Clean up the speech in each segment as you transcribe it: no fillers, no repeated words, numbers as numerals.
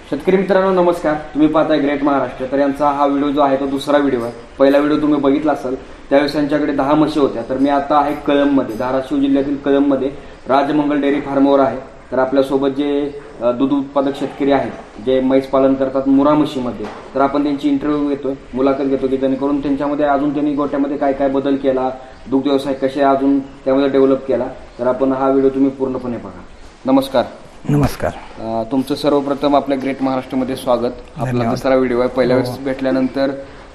शेतकरी मित्रांनो नमस्कार. तुम्ही पाहताय ग्रेट महाराष्ट्र. तर यांचा हा व्हिडिओ जो आहे तो दुसरा व्हिडिओ आहे. पहिला व्हिडिओ तुम्ही बघितला असाल त्यावेळेस यांच्याकडे 10 म्हशी होत्या. तर मी आता आहे कळंबमध्ये, धाराशिव जिल्ह्यातील कळंबमध्ये राजमंगल डेअरी फार्मवर आहे. तर आपल्यासोबत जे दूध उत्पादक शेतकरी आहेत जे म्हैस पालन करतात मुरा म्हशीमध्ये, तर आपण त्यांची इंटरव्ह्यू घेतोय, मुलाखत घेतो की जेणेकरून त्यांच्यामध्ये अजून त्यांनी गोट्यामध्ये काय काय बदल केला, दुग्ध व्यवसाय कसे अजून त्यामध्ये डेव्हलप केला. तर आपण हा व्हिडिओ तुम्ही पूर्णपणे बघा. नमस्कार. नमस्कार. तुमचं सर्वप्रथम आपल्या ग्रेट महाराष्ट्रामध्ये स्वागत. आपला दुसरा व्हिडिओ आहे. पहिल्या वेळेस भेटल्यानंतर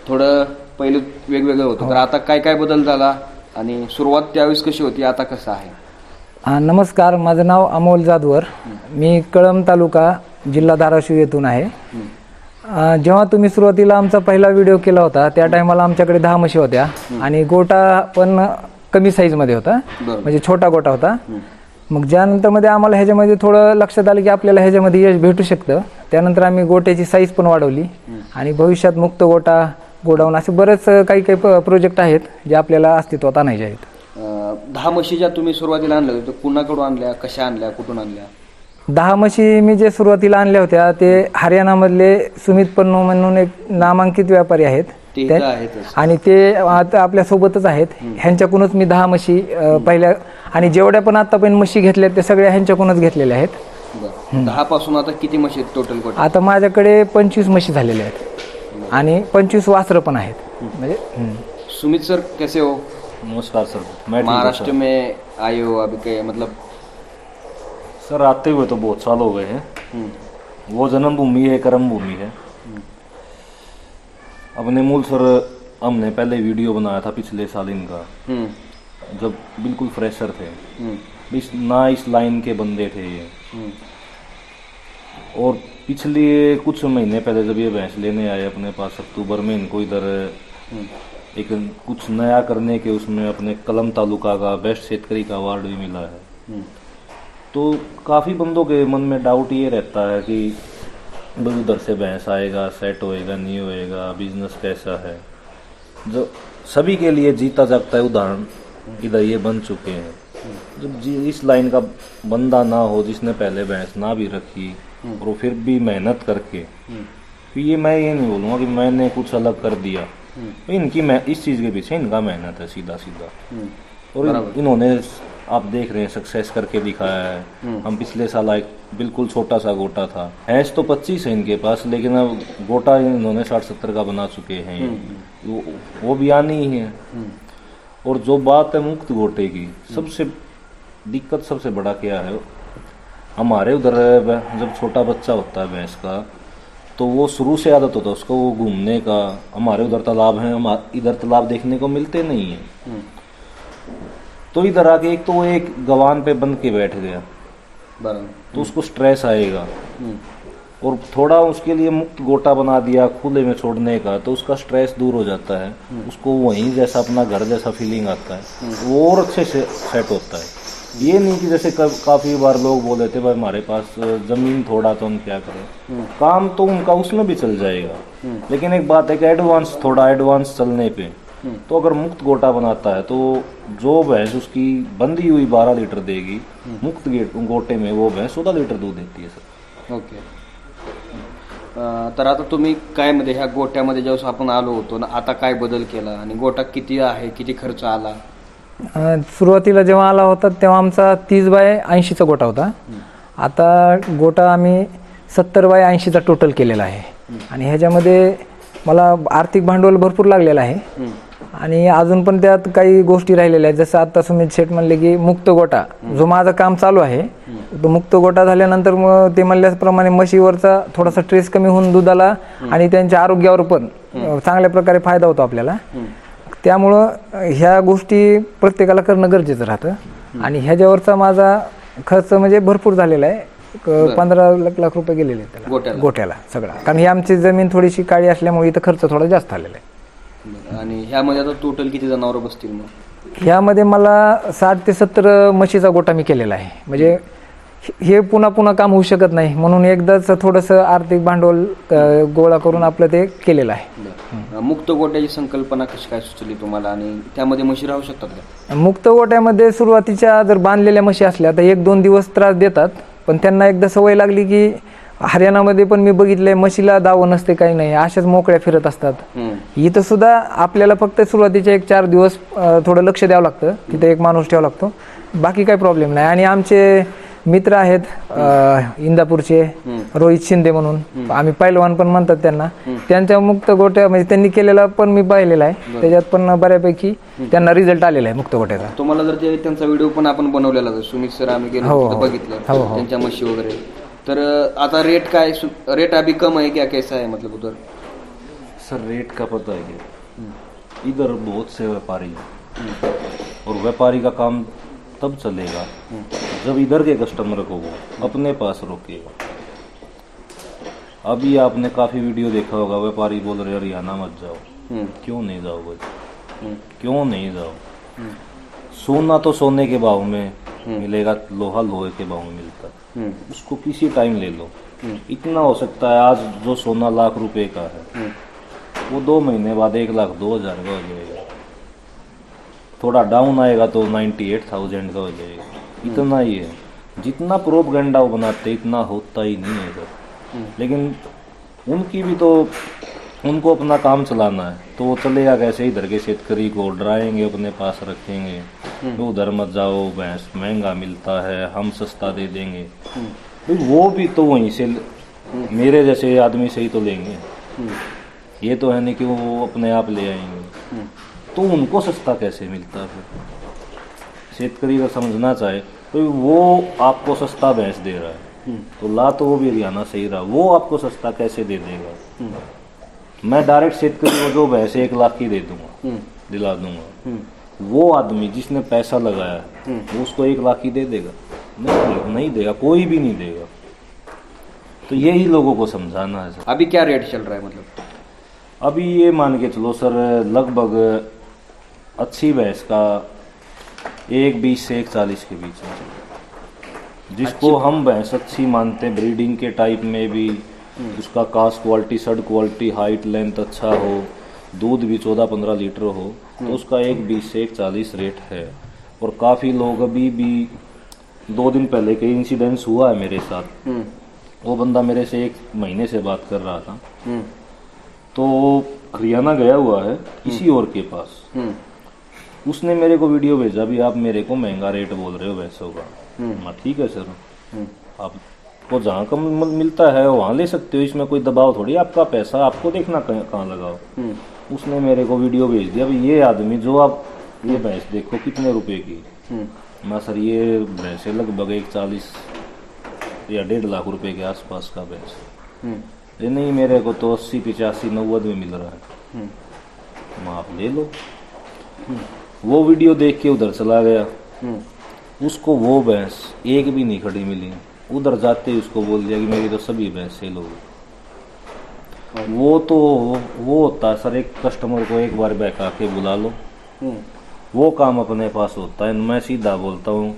थोडं पहिलं वेगवेगळं होतं, तर आता काय काय बदल झाला आणि सुरुवात त्यावेळेस कशी होती, आता कसं आहे? नमस्कार, माझं नाव अमोल जाधवर. मी कळंब तालुका जिल्हा धाराशिव येथून आहे. जेव्हा तुम्ही सुरुवातीला आमचा पहिला व्हिडिओ केला होता त्या टायमाला आमच्याकडे 10 म्हशी होत्या आणि गोटा पण कमी साईजमध्ये होता, म्हणजे छोटा गोटा होता. मग ज्यानंतर मध्ये आम्हाला ह्याच्यामध्ये थोडं लक्षात आलं की आपल्याला ह्याच्यामध्ये यश भेटू शकतं. त्यानंतर आम्ही गोट्याची साईज पण वाढवली आणि भविष्यात मुक्त गोटा, गोडाऊन असे बरेच काही काही प्रोजेक्ट आहेत जे आपल्याला अस्तित्वात आणायचे आहेत. 10 म्हशी ज्या तुम्ही सुरुवातीला आणल्या होत्या कुणाकडून आणल्या, कशा आणल्या, कुठून आणल्या? 10 म्हशी मी जे सुरुवातीला आणल्या होत्या ते हरियाणामधले सुमित पन्नू म्हणून एक नामांकित व्यापारी आहेत आणि ते आता आपल्या सोबतच आहेत. ह्यांच्याकडूनच मी 10 म्हशी पहिल्या आणि जेवढ्या पण आतापर्यंत म्हशी घेतल्या त्या सगळ्या ह्यांच्याकडूनच घेतलेल्या आहेत. 10 पासून आता किती म्हशी आहेत टोटल? आता माझ्याकडे 25 म्हशी झालेल्या आहेत आणि 25 वासरं पण आहेत. म्हणजे सुमित सर कैसे हो? नमस्कार सर, मैं महाराष्ट्र में आए हो अभी के मतलब? सर आते हुए तो बहुत साल हो गए हैं. वो जन्मभूमि है, कर्म भूमि है. अपने मूल सर हमने पहले वीडियो बनाया था पिछले साल इनका, जब बिल्कुल फ्रेशर थे, ना इस लाइन के बंदे थे ये. और पिछले कुछ महीने पहले जब ये भैंस लेने आए अपने पास अक्टूबर में, इनको इधर एक कुछ नया करने के उसमें अपने कलम तालुका का बेस्ट शेतकरी का अवार्ड भी मिला है. तो काफ़ी बंदों के मन में डाउट ये रहता है कि भाई उधर से भैंस आएगा, सेट होएगा नहीं होएगा, बिजनेस कैसा है. जो सभी के लिए जीता जागता है उदाहरण इधर ये बन चुके हैं. जब इस लाइन का बंदा ना हो जिसने पहले भैंस ना भी रखी और फिर भी मेहनत करके, फिर ये मैं ये नहीं बोलूँगा कि मैंने कुछ अलग कर दिया. इनकी इस चीज़ के पीछे इनका मेहनत है सीधा सीधा. और इन्होंने आप देख रहे हैं सक्सेस करके दिखाया है. हम पिछले साल एक बिल्कुल छोटा सा गोटा था, भैंस तो 25 है इनके पास, लेकिन अब गोटा इन्होंने 60-70 का बना चुके हैं. वो भी आनी ही है. और जो बात है मुक्त गोटे की, सबसे दिक्कत सबसे बड़ा क्या है, हमारे उधर जब छोटा बच्चा होता है भैंस का तो वो शुरू से आदत होता है उसको वो घूमने का. हमारे उधर तालाब हैं, इधर तालाब देखने को मिलते नहीं है. तो इधर आके एक तो वो एक गवान पे बंद के बैठ गया, तो उसको स्ट्रेस आएगा. और थोड़ा उसके लिए मुक्त गोटा बना दिया खुले में छोड़ने का, तो उसका स्ट्रेस दूर हो जाता है. उसको वहीं जैसा अपना घर जैसा फीलिंग आता है, वो और अच्छे से सेट होता है. ये नहीं कि जैसे काफ़ी बार लोग बोल देते भाई हमारे पास ज़मीन थोड़ा तो हम क्या करें. काम तो उनका उसमें भी चल जाएगा, लेकिन एक बात है कि एडवांस चलने पे तो अगर मुक्त गोटा बनाता है तो जो भैंस उसकी बंधी हुई 12 लीटर देगी, मुक्त गोटे में वो भैंस 14 लीटर दूध देती है सर. ओके. तर आता तुम्ही काय मध्ये ह्या गोट्यामध्ये जेव्हा आपण आलो होतो ना, आता काय बदल केला आणि गोटा किती आहे, किती खर्च आला? सुरुवातीला जेव्हा आला होता तेव्हा आमचा 30/80चा गोटा होता. आता गोटा आम्ही 70/80चा टोटल केलेला आहे आणि ह्याच्यामध्ये मला आर्थिक भांडवल भरपूर लागलेलं आहे आणि अजून पण त्यात काही गोष्टी राहिलेल्या आहेत. जसं आता सुमित शेठ म्हणले की मुक्त गोटा, जो माझं काम चालू आहे तो मुक्त गोटा झाल्यानंतर मग ते म्हणल्याप्रमाणे म्हशीवरचा थोडासा स्ट्रेस कमी होऊन दुधाला आणि त्यांच्या आरोग्यावर पण चांगल्या प्रकारे फायदा होतो आपल्याला. त्यामुळं ह्या गोष्टी प्रत्येकाला करणं गरजेचं राहतं आणि ह्याच्यावरचा माझा खर्च म्हणजे भरपूर झालेला आहे. 15 लाख रुपये गेलेले आहेत गोट्याला सगळा, कारण ही आमची जमीन थोडीशी काळी असल्यामुळे इथं खर्च थोडा जास्त आलेला आहे. आणि ह्यामध्ये आता टोटल किती जनावरं बसतील मग? ह्यामध्ये मला 60 ते 70 म्हशीचा गोटा मी केलेला आहे. म्हणजे हे पुन्हा पुन्हा काम होऊ शकत नाही म्हणून एकदाच थोडंसं आर्थिक भांडवल गोळा करून आपलं ते केलेलं आहे. मुक्त गोट्याची संकल्पना कशी काय सुचली तुम्हाला आणि त्यामध्ये म्हशी राहू शकतात का? मुक्त गोट्यामध्ये सुरुवातीच्या जर बांधलेल्या म्हशी असल्या तर 1-2 दिवस त्रास देतात, पण त्यांना एकदा सवय लागली की हरियाणामध्ये पण मी बघितलंय म्हशीला दावं नसते, काही नाही, अशाच मोकळ्या फिरत असतात. इथं सुद्धा आपल्याला फक्त सुरुवातीचे 1-4 दिवस थोडं लक्ष द्यावं लागतं, तिथं एक माणूस ठेवावा लागतो, बाकी काही प्रॉब्लेम नाही. आणि आमचे मित्र आहेत इंदापूरचे रोहित शिंदे म्हणून, आम्ही पैलवान पण म्हणतात त्यांना, त्यांच्या मुक्त गोट्या म्हणजे त्यांनी केलेला पण मी पाहिलेला आहे, त्याच्यात पण बऱ्यापैकी त्यांना रिझल्ट आलेला आहे मुक्त गोट्याचा. तुम्हाला जर ते त्यांचा व्हिडिओ पण आपण बनवलेला आहे, सुमित सर आम्ही गेलो हो, तिथं हो. बघितलं हो, हो. त्यांच्या म्हशी वगैरे. तर आता रेट काय, रेट अभी कम है क्या, कैसा है मतलब उधर? सर रेट का पता है क्या, इधर बहुत से व्यापारी हैं और व्यापारी का काम तब चलेगा जब इधर के कस्टमर को वो अपने पास रोकेगा. अभी आपने काफी वीडियो देखा होगा, व्यापारी बोल रहे हरियाणा मत जाओ. क्यों नहीं जाओगे, क्यों नहीं जाओ? सोना तो सोने के भाव में मिलेगा, लोहा लोहे के भाव में मिलता है, उसको किसी टाइम ले लो. इतना हो सकता है आज जो सोना लाख रुपए का है वो 2 महीने बाद 1,02,000 का हो जाएगा, थोड़ा डाउन आएगा तो 98,000 का हो जाएगा. इतना ही है. जितना प्रोपगेंडा वो बनाते इतना होता ही नहीं है सर. लेकिन उनकी भी तो, उनको अपना काम चलाना है तो वो चलेगा कैसे? इधर के शेतकरी को डराएंगे, अपने पास रखेंगे, तो उधर मत जाओ, भैंस महंगा मिलता है, हम सस्ता दे देंगे. तो वो भी तो वहीं से मेरे जैसे आदमी से ही तो लेंगे. ये तो है नहीं कि वो अपने आप ले आएंगे, तो उनको सस्ता कैसे मिलता है? शेतकरी का समझना चाहे तो वो आपको सस्ता भैंस दे रहा है, तो ला तो वो भी हरियाणा से ही रहा, वो आपको सस्ता कैसे दे देगा? मैं डायरेक्ट शेतकरी को जो भैंस 1 लाख की दे दूंगा, दिला दूंगा, वो आदमी जिसने पैसा लगाया वो उसको 1 लाख की दे देगा? नहीं देगा, कोई भी नहीं देगा. तो यही लोगों को समझाना है सर. अभी क्या रेट चल रहा है मतलब? अभी ये मान के चलो सर, लगभग अच्छी भैंस का 1,20 से 1,40 के बीच में, जिसको हम भैंस अच्छी मानते हैं, ब्रीडिंग के टाइप में भी उसका कास्ट क्वालिटी, सड क्वालिटी, हाइट लेंथ अच्छा हो, दूध भी 14-15 लीटर हो, तो उसका 1,20 से 1,40 रेट है. और काफ़ी लोग अभी भी 2 दिन पहले के इंसिडेंस हुआ है मेरे साथ. वो बंदा मेरे से 1 महीने से बात कर रहा था, तो हरियाणा गया हुआ है किसी और के पास. उसने मेरे को वीडियो भेजा, भी आप मेरे को महंगा रेट बोल रहे हो भैंसों का. मैं ठीक है सर, आपको जहाँ कम मिलता है वहाँ ले सकते हो, इसमें कोई दबाव थोड़ी, आपका पैसा आपको देखना कहाँ लगाओ. उसने मेरे को वीडियो भेज दिया, भी ये आदमी जो आप ये भैंस देखो कितने रुपए की. मैं सर ये भैंस लगभग 1,40 या 1.5 लाख रुपए के आसपास का भैंस. ये नहीं, मेरे को तो 80, 85, 90 में मिल रहा है. मैं आप ले लो. वो वीडियो देख के उधर चला गया, उसको वो भैंस एक भी नहीं खड़ी मिली. उधर जाते ही उसको बोल दिया कि मेरी तो सभी भैंस सेल हो गई. वो होता है सर, एक कस्टमर को एक बार बहका के बुला लो, वो काम अपने पास होता है. मैं सीधा बोलता हूँ,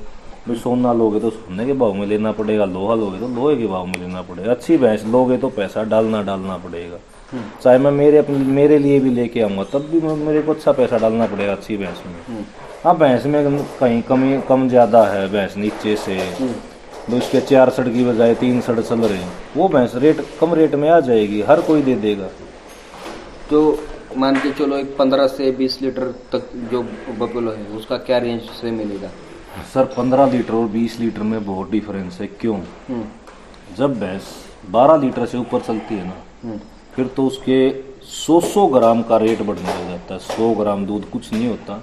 भाई सोना लोगे तो सोने के भाव में लेना पड़ेगा, लोहा लोगे तो लोहे के भाव में लेना पड़ेगा, अच्छी भैंस लोगे तो पैसा डालना पड़ेगा. चाहे मैं मेरे लिए भी लेके आऊँगा तब भी मेरे को अच्छा पैसा डालना पड़ेगा अच्छी भैंस में. हाँ, भैंस में कहीं कम ज़्यादा है, भैंस नीचे से तो उसके 4 सड़ की बजाय 3 सड़ चल रहे हैं, वो भैंस कम रेट में आ जाएगी, हर कोई दे देगा. तो मान के चलो एक 15 से 20 लीटर तक जो बफेलो है उसका क्या रेंज से मिलेगा? सर 15 लीटर और 20 लीटर में बहुत डिफरेंस है. क्यों? जब भैंस 12 लीटर से ऊपर चलती है ना, फिर तो उसके 100 ग्राम का रेट बढ़ने लग जाता है. 100 ग्राम दूध कुछ नहीं होता,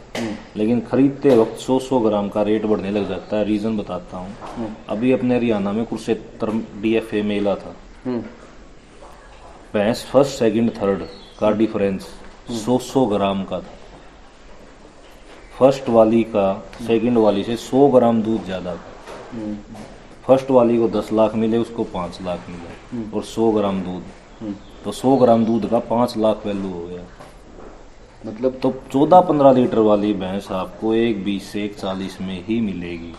लेकिन खरीदते वक्त 100 ग्राम का रेट बढ़ने लग जाता है. रीजन बताता हूँ. अभी अपने हरियाणा में कुरुक्षेत्र DFA मेला था, भैंस फर्स्ट, सेकंड, थर्ड का डिफरेंस 100 ग्राम का था. फर्स्ट वाली का सेकंड वाली से 100 ग्राम दूध ज्यादा था. फर्स्ट वाली को 10 लाख मिले, उसको 5 लाख मिले, और 100 ग्राम दूध, तो 100 ग्राम दूध का 5 लाख वैल्यू हो गया. मतलब तो 14-15 लीटर वाली भैंस आपको 1,20 से 1,40 में ही मिलेगी.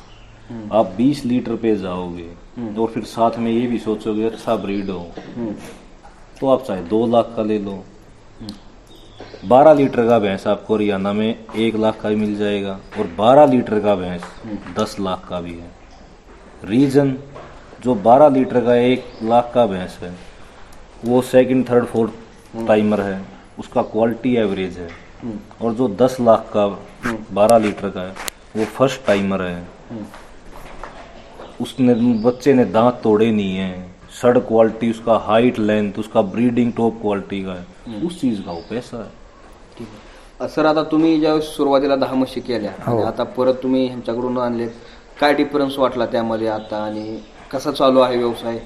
आप 20 लीटर पे जाओगे और फिर साथ में ये भी सोचोगे अच्छा ब्रीड हो, तो आप चाहे 2 लाख का ले लो. 12 लीटर का भैंस आपको हरियाणा में 1 लाख का भी मिल जाएगा, और 12 लीटर का भैंस 10 लाख का भी है. रीजन जो 12 लीटर का 1 लाख का भैंस है वो सेकंड थर्ड फोर्थ टाइमर है, उसका क्वालिटी एवरेज है। और जो 10 लाख का 12 लीटर का है वो फर्स्ट टाइमर है, उसने बच्चे ने दांत तोड़े नहीं है, शर्ट क्वालिटी उसका, हाइट लेंथ उसका, ब्रीडिंग टॉप क्वालिटी का है, उस चीज का वो पैसा है। ठीक आहे. सर आता तुम्ही ज्यावेळेस सुरुवातीला 10 म्हशी केल्या आणि आता परत तुम्ही ह्यांच्याकडून आणले, काय डिफरन्स वाटला त्यामध्ये आता आणि कसा चालू आहे व्यवसाय?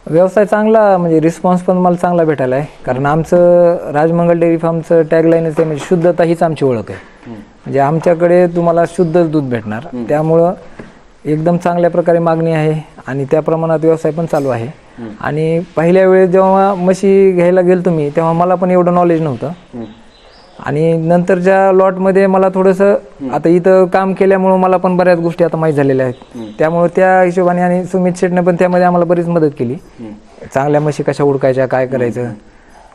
व्यवसाय चांगला, म्हणजे रिस्पॉन्स पण मला चांगला भेटायला आहे. कारण आमचं राजमंगल डेअरी फार्मचं टॅगलाईनच आहे, म्हणजे शुद्धता हीच आमची ओळख आहे. म्हणजे आमच्याकडे तुम्हाला शुद्ध दूध भेटणार, त्यामुळं एकदम चांगल्या प्रकारे मागणी आहे आणि त्या प्रमाणात व्यवसाय पण चालू आहे. आणि पहिल्या वेळेस जेव्हा म्हशी घ्यायला गेलो तुम्ही तेव्हा मला पण एवढं नॉलेज नव्हतं. आणि नंतरच्या लॉटमध्ये मला थोडंसं आता इथं काम केल्यामुळं मला पण बऱ्याच गोष्टी आता माहीत झालेल्या आहेत. त्यामुळे त्या हिशोबाने आणि सुमित शेटने पण त्यामध्ये आम्हाला बरीच मदत केली. चांगल्या म्हशी कशा उडकायच्या, काय करायचं,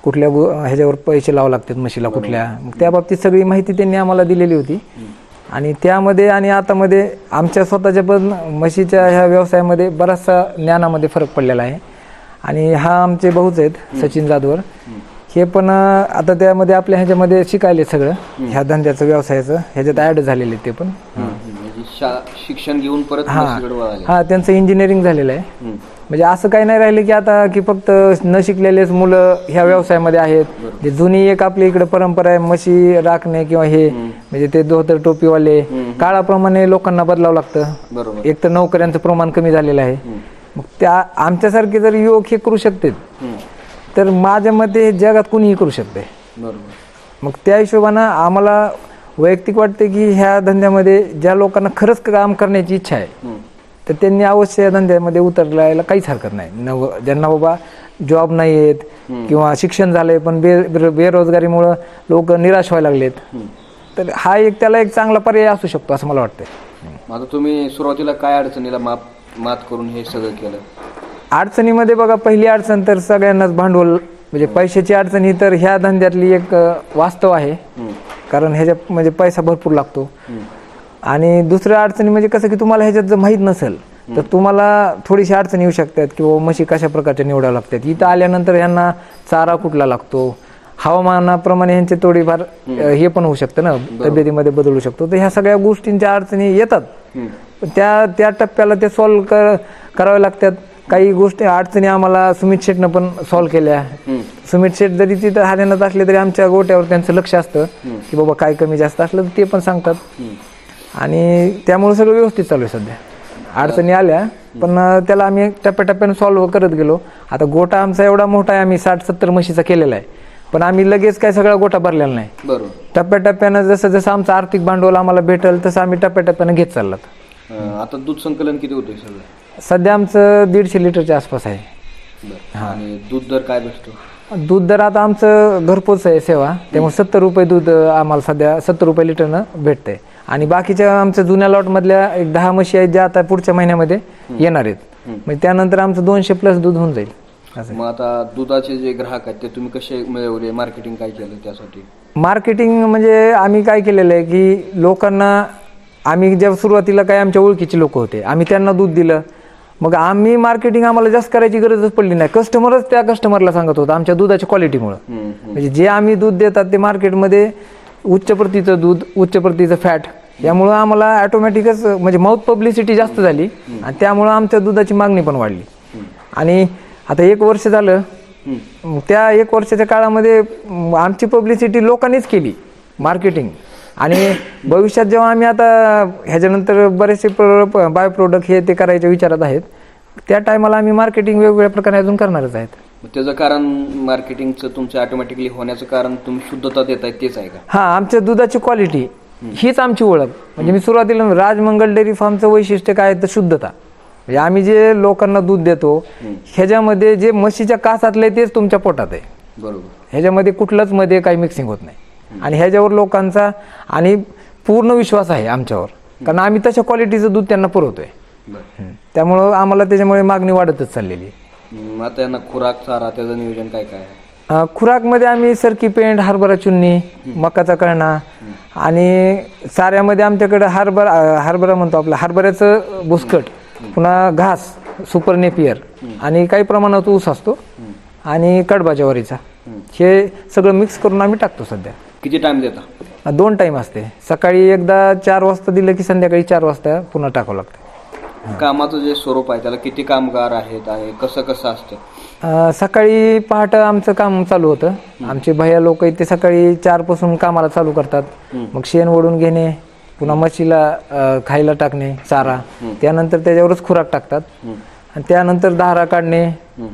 कुठल्या ह्याच्यावर पैसे लावावे लागतात म्हशीला कुठल्या, मग त्या बाबतीत सगळी माहिती त्यांनी आम्हाला दिलेली होती. आणि त्यामध्ये आणि आतामध्ये आमच्या स्वतःच्या पण म्हशीच्या ह्या व्यवसायामध्ये बराचसा ज्ञानामध्ये फरक पडलेला आहे. आणि हा आमचे भाऊच आहेत सचिन जाधवर, हे पण आता त्यामध्ये आपल्या ह्याच्यामध्ये शिकायले सगळं ह्या धंद्याचं व्यवसायाचं, ह्याच्यात ॲड झालेले ते पण. शिक्षण घेऊन परत म्हशीकडे वळाले. हा, त्यांचं इंजिनिअरिंग झालेलं आहे. म्हणजे असं काही नाही राहिलं की आता की फक्त न शिकलेलेच मुलं ह्या व्यवसायामध्ये आहेत. जे जुनी एक आपल्या इकडे परंपरा आहे म्हशी राखणे किंवा हे, म्हणजे ते धोतर टोपीवाले, काळाप्रमाणे लोकांना बदलावं लागतं. बरोबर. एक तर नोकऱ्यांचं प्रमाण कमी झालेलं आहे. मग त्या आमच्यासारखे जर युवक हे करू शकते तर माझ्या मते जगात कुणीही करू शकते. बरोबर. मग त्या हिशोबानं आम्हाला वैयक्तिक वाटते की ह्या धंद्यामध्ये ज्या लोकांना खरंच काम करण्याची इच्छा आहे तर त्यांनी अवश्य या धंद्यामध्ये उतरायला काहीच हरकत नाही. ज्यांना बाबा जॉब नाही आहेत किंवा शिक्षण झालंय पण बेरोजगारीमुळं लोक निराश व्हायला लागलेत, तर हा एक त्याला एक चांगला पर्याय असू शकतो असं मला वाटतंय. आता तुम्ही सुरुवातीला काय अडचणीला मात करून हे सगळं केलं? अडचणीमध्ये बघा, पहिली अडचण तर सगळ्यांनाच भांडवल, म्हणजे पैशाची अडचण ही तर ह्या धंद्यातली एक वास्तव आहे. कारण ह्याच्यात म्हणजे पैसा भरपूर लागतो. आणि दुसऱ्या अडचणी म्हणजे कसं की तुम्हाला ह्याच्यात जर माहीत नसेल तर तुम्हाला थोडीशी अडचणी येऊ शकतात किंवा म्हशी कशा प्रकारच्या निवडाव्या लागतात. इथं आल्यानंतर ह्यांना चारा कुठला लागतो, हवामानाप्रमाणे ह्यांचे थोडीफार हे पण होऊ शकतं ना, तब्येतीमध्ये बदलू शकतो. तर ह्या सगळ्या गोष्टींच्या अडचणी येतात, त्या टप्प्याला ते सॉल्व करावे लागतात. काही गोष्टी अडचणी आम्हाला सुमित शेटनं पण सॉल्व केल्या. सुमित शेट जरी तिथं हरियाणात असले तरी आमच्या गोट्यावर त्यांचं लक्ष असतं की बाबा काय कमी जास्त असलं तर ते पण सांगतात. आणि त्यामुळे सगळं व्यवस्थित चालू आहे. सध्या अडचणी आल्या पण त्याला आम्ही टप्प्याटप्प्याने सॉल्व्ह करत गेलो. आता गोटा आमचा एवढा मोठा आहे, आम्ही 60-70 म्हशीचा केलेला आहे, पण आम्ही लगेच काय सगळा गोटा भरलेला नाही. बरोबर. टप्प्याटप्प्यानं जसं जसं आमचं आर्थिक भांडवल आम्हाला भेटेल तसं आम्ही टप्प्याटप्प्यानं घेत चाललात. आता दूध संकलन किती होते सगळं? सध्या आमचं 150 लिटरच्या आसपास आहे. आणि दूध दर काय भेटतो? दूध दर आता आमचं घरपोच आहे सेवा, त्यामुळे 70 रुपये दूध आम्हाला सध्या 70 रुपये लिटरनं भेटतंय. आणि बाकीच्या आमच्या जुन्या लॉटमधल्या एक 10 म्हशी आहेत ज्या आता पुढच्या महिन्यामध्ये येणार आहेत. म्हणजे त्यानंतर आमचं 200+ दूध होऊन जाईल. मग आता दुधाचे जे ग्राहक आहेत ते तुम्ही कसे मिळवले, मार्केटिंग काय केलं त्यासाठी? मार्केटिंग म्हणजे आम्ही काय केलेलं आहे की लोकांना, आम्ही जेव्हा सुरुवातीला काय आमच्या ओळखीचे लोक होते, आम्ही त्यांना दूध दिलं. मग आम्ही मार्केटिंग आम्हाला जास्त करायची गरजच पडली नाही. कस्टमरच त्या कस्टमरला सांगत होता आमच्या दुधाच्या क्वालिटीमुळं. म्हणजे जे आम्ही दूध देतात ते मार्केटमध्ये उच्च प्रतीचं दूध, उच्च प्रतीचं फॅट, यामुळं आम्हाला ऑटोमॅटिकच म्हणजे माउथ पब्लिसिटी जास्त झाली आणि त्यामुळं आमच्या दुधाची मागणी पण वाढली. आणि आता 1 वर्ष झालं, त्या 1 वर्षाच्या काळामध्ये आमची पब्लिसिटी लोकांनीच केली, मार्केटिंग. आणि भविष्यात जेव्हा आम्ही आता ह्याच्यानंतर बरेचसे बायो प्रोडक्ट हे ते करायच्या विचारात आहेत, त्या टायमाला आम्ही मार्केटिंग वेगवेगळ्या प्रकारे अजून करणारच आहेत. त्याचं कारण मार्केटिंगचं तुमचं ऑटोमॅटिकली होण्याचं कारण तुम्ही शुद्धता देताय तेच आहे का? हां, आमच्या दुधाची क्वालिटी हीच आमची ओळख. म्हणजे मी सुरुवातीला राजमंगल डेअरी फार्मचं वैशिष्ट्य काय तर शुद्धता. म्हणजे आम्ही जे लोकांना दूध देतो ह्याच्यामध्ये जे म्हशीच्या कासातले तेच तुमच्या पोटात आहे. बरोबर. ह्याच्यामध्ये कुठलंच मध्ये काही मिक्सिंग होत नाही. आणि ह्याच्यावर लोकांचा आणि पूर्ण विश्वास आहे आमच्यावर, कारण आम्ही तशा क्वालिटीचं दूध त्यांना पुरवतोय. त्यामुळं आम्हाला त्याच्यामुळे मागणी वाढतच चाललेली. आता यांना खुराक, चारा, त्याचं नियोजन काय काय आहे? खुराकमध्ये आम्ही सरकी पेंड, हरभरा चुन्नी, मकाचा कळणा आणि चाऱ्यामध्ये आमच्याकडे हरभरा म्हणतो आपला हरभऱ्याचं बुसकट, पुन्हा घास सुपर नेपियर आणि काही प्रमाणात ऊस असतो आणि कडबा ज्वारीचा, हे सगळं मिक्स करून आम्ही टाकतो सध्या. किती टाइम देता? 2 टाईम असते. सकाळी एकदा 4 वाजता दिलं की संध्याकाळी 4 वाजता पुन्हा टाकावं लागतं. कामाचं जे स्वरूप आहे त्याला किती कामगार आहेत आणि कसं कसं असतं? सकाळी पहाटे आमचं काम चालू होतं. आमचे भैया लोक ते सकाळी 4 पासून कामाला चालू करतात. मग शेण ओढून घेणे, पुन्हा म्हशीला खायला टाकणे चारा, त्यानंतर त्याच्यावरच खुराक टाकतात. आणि त्यानंतर धारा काढणे,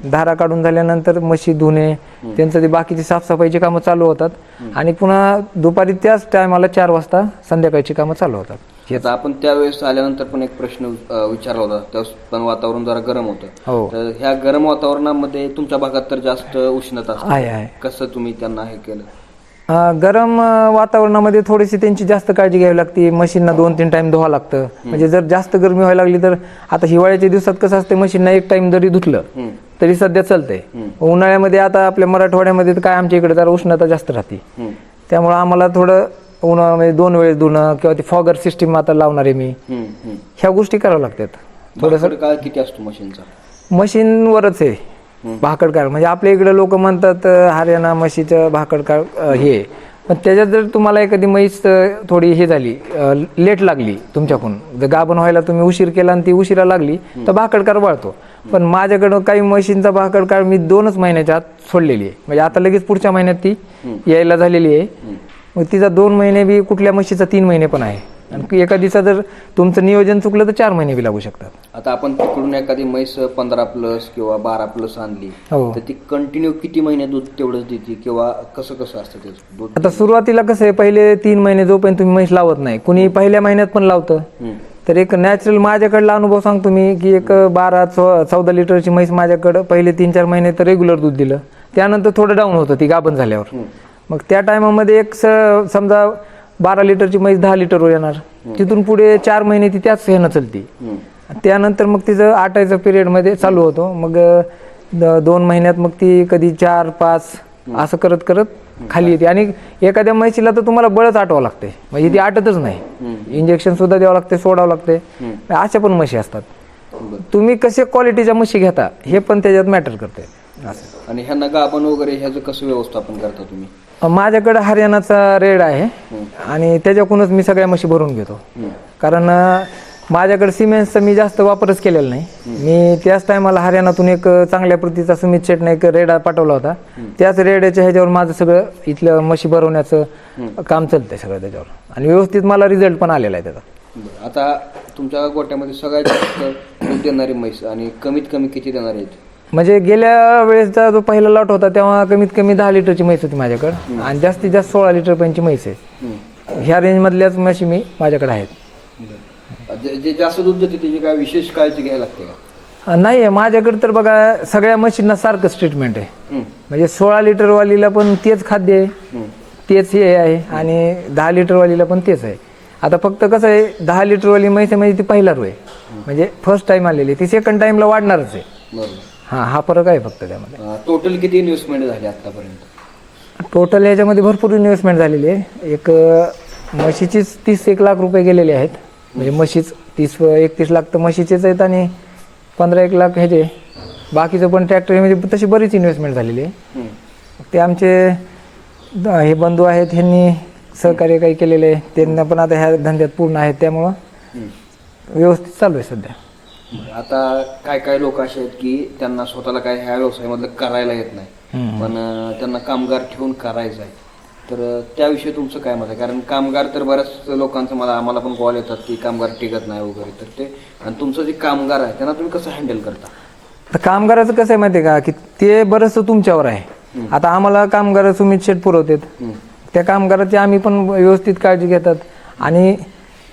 धारा काढून झाल्यानंतर म्हशी धुणे, त्यांचं ते बाकीची साफसफाईची कामं चालू होतात. आणि पुन्हा दुपारी त्याच टायमाला 4 वाजता संध्याकाळची कामं चालू होतात. आता आपण त्यावेळेस आल्यानंतर पण एक प्रश्न विचारला होता, त्यावेळेस पण वातावरण जरा गरम होतं. हो. तर ह्या गरम वातावरणामध्ये तुमच्या भागात तर जास्त उष्णता असते. आहे. कसं तुम्ही त्यांना हे केलं? गरम वातावरणामध्ये थोडीशी त्यांची जास्त काळजी घ्यावी लागते. मशीनना 2-3 टाइम धुवा लागतं. म्हणजे जर जास्त गरमी व्हायला लागली तर, आता हिवाळ्याच्या दिवसात कसं असते, मशीनना 1 टाइम जरी धुतलं तरी सध्या चालतंय. उन्हाळ्यामध्ये आता आपल्या मराठवाड्यामध्ये तर काय आमच्या इकडे जरा उष्णता जास्त राहते, त्यामुळे आम्हाला थोडं उन्हाळ्यामध्ये 2 वेळेस धुणं किंवा ती फॉगर सिस्टीम आता लावणार आहे मी, ह्या गोष्टी कराव्या लागतात. थोडंसं काळ किती असतो मशीनचा? मशीनवरच आहे भाकड काळ. म्हणजे आपल्या इकडे लोक म्हणतात हरियाणा म्हशीचं भाकड काळ हे, पण त्याच्यात जर तुम्हाला एखादी म्हैस थोडी हे झाली, लेट लागली तुमच्याकडून, जर गाभण व्हायला तुम्ही उशीर केला आणि ती उशिरा लागली तर भाकड काळ वाळतो. पण माझ्याकडं काही म्हशींचा भाकड काळ मी 2च महिन्याच्या आत सोडलेली आहे. म्हणजे आता लगेच पुढच्या महिन्यात ती यायला झालेली आहे. मग तिचा 2 महिने बी, कुठल्या म्हशीचा 3 महिने पण आहे. आणि एखादीचा जर तुमचं नियोजन चुकलं तर 4 महिने बी लागू शकतात. आता आपण तिकडून एखादी म्हैस 15+ किंवा 12+ आणली, हो. तर ती कंटिन्यू किती महिने दूध तेवढंच देते किंवा कसं कसं असतं ते दूध? आता सुरुवातीला कसं आहे, पहिले 3 महिने जोपर्यंत तुम्ही म्हैस लावत नाही, कुणी पहिल्या महिन्यात पण लावतं, तर एक नॅचरल माझ्याकडला अनुभव सांगतो मी की एक 12-14 लिटरची म्हैस माझ्याकडं पहिले 3-4 महिने तर रेग्युलर दूध दिलं. त्यानंतर थोडं डाऊन होतं ती गाभण झाल्यावर. मग त्या टायमामध्ये एक समजा 12 लिटरची म्हैस 10 लिटरवर येणार. तिथून पुढे 4 महिने ती त्याच ह्यानं चलती. त्यानंतर मग तिचं आटायचं पिरियडमध्ये चालू होतो. मग 2 महिन्यात मग ती कधी 4-5 असं करत करत खाली येते. आणि एखाद्या म्हशीला तर तुम्हाला बळच आटवावं लागते, म्हणजे ती आटतच नाही. इंजेक्शन सुद्धा द्यावं लागते, सोडावं लागते. अशा पण म्हशी असतात. तुम्ही कसे क्वालिटीच्या म्हशी घेता हे पण त्याच्यात मॅटर करते. असं. आणि ह्यांना गाभण वगैरे ह्याचं कसं व्यवस्थापन करता तुम्ही? माझ्याकडे हरियाणाचा रेड आहे आणि त्याच्याकडूनच मी सगळ्या म्हशी भरून घेतो. कारण माझ्याकडे सिमेंटचा मी जास्त वापरच केलेला नाही. मी त्याच टायमाला हरियाणातून एक चांगल्या प्रतीचा सुमित शेटने एक रेडा पाठवला होता. त्याच रेड्याच्या ह्याच्यावर माझं सगळं इथलं म्हशी भरवण्याचं काम चालतंय सगळं त्याच्यावर, आणि व्यवस्थित मला रिझल्ट पण आलेला आहे त्याचा. आता तुमच्या गोट्यामध्ये सगळ्यात जास्त दूध देणारी म्हैस आणि कमीत कमी किती देणारी आहेत? म्हणजे गेल्या वेळेसचा जो पहिला लॉट होता तेव्हा कमीत कमी 10 लिटरची म्हैस होती माझ्याकडे, आणि जास्तीत जास्त 16 लिटर पर्यंतची म्हैस आहे. ह्या रेंजमधल्याच म्हशी मी माझ्याकडे आहेत. जे जास्त दूध देते त्याची काय विशेष काळजी घ्यायला लागते का? नाही, माझ्याकडे तर बघा सगळ्या म्हशींना सारखंच ट्रीटमेंट आहे. म्हणजे 16 लिटर वालीला पण तेच खाद्य आहे, तेच हे आहे, आणि 10 लिटर वालीला पण तेच आहे. आता फक्त कसं आहे, 10 लिटर वाली म्हैस आहे म्हणजे ती पहिला रो आहे, म्हणजे फर्स्ट टाइम आलेली, ती सेकंड टाइमला वाढणारच आहे. बरोबर. हा फरक आहे फक्त त्यामध्ये. टोटल किती इन्व्हेस्टमेंट झाली आतापर्यंत? टोटल याच्यामध्ये भरपूर इन्व्हेस्टमेंट झालेली आहे. एक म्हशीचीच 30-1 लाख रुपये गेलेले आहेत. म्हणजे म्हशीच 30-31 लाख तर म्हशीचेच आहेत, आणि 15-1 लाख ह्याचे बाकीचं पण ट्रॅक्टर, म्हणजे तशी बरीच इन्व्हेस्टमेंट झालेली आहे. ते आमचे हे बंधू आहेत, ह्यांनी सहकार्य काही केलेलं आहे, त्यांना पण आता ह्या धंद्यात पूर्ण आहेत, त्यामुळं व्यवस्थित चालू आहे सध्या. आता काय काय लोक असे आहेत की त्यांना स्वतःला काय ह्या व्यवसायामधलं करायला येत नाही, पण त्यांना कामगार ठेवून करायचं आहे, तर त्याविषयी तुमचं काय मत आहे? कारण कामगार तर बऱ्याच लोकांचं आम्हाला पण कॉल येतात की कामगार टिकत नाही वगैरे, तर ते आणि तुमचं जे कामगार आहे त्यांना तुम्ही कसं हँडल करता? तर कामगाराचं कसं आहे माहिती आहे का, की ते बरंचसं तुमच्यावर आहे. आता आम्हाला कामगार सुमित शेट पुरवतात, त्या कामगाराची आम्ही पण व्यवस्थित काळजी घेतात. आणि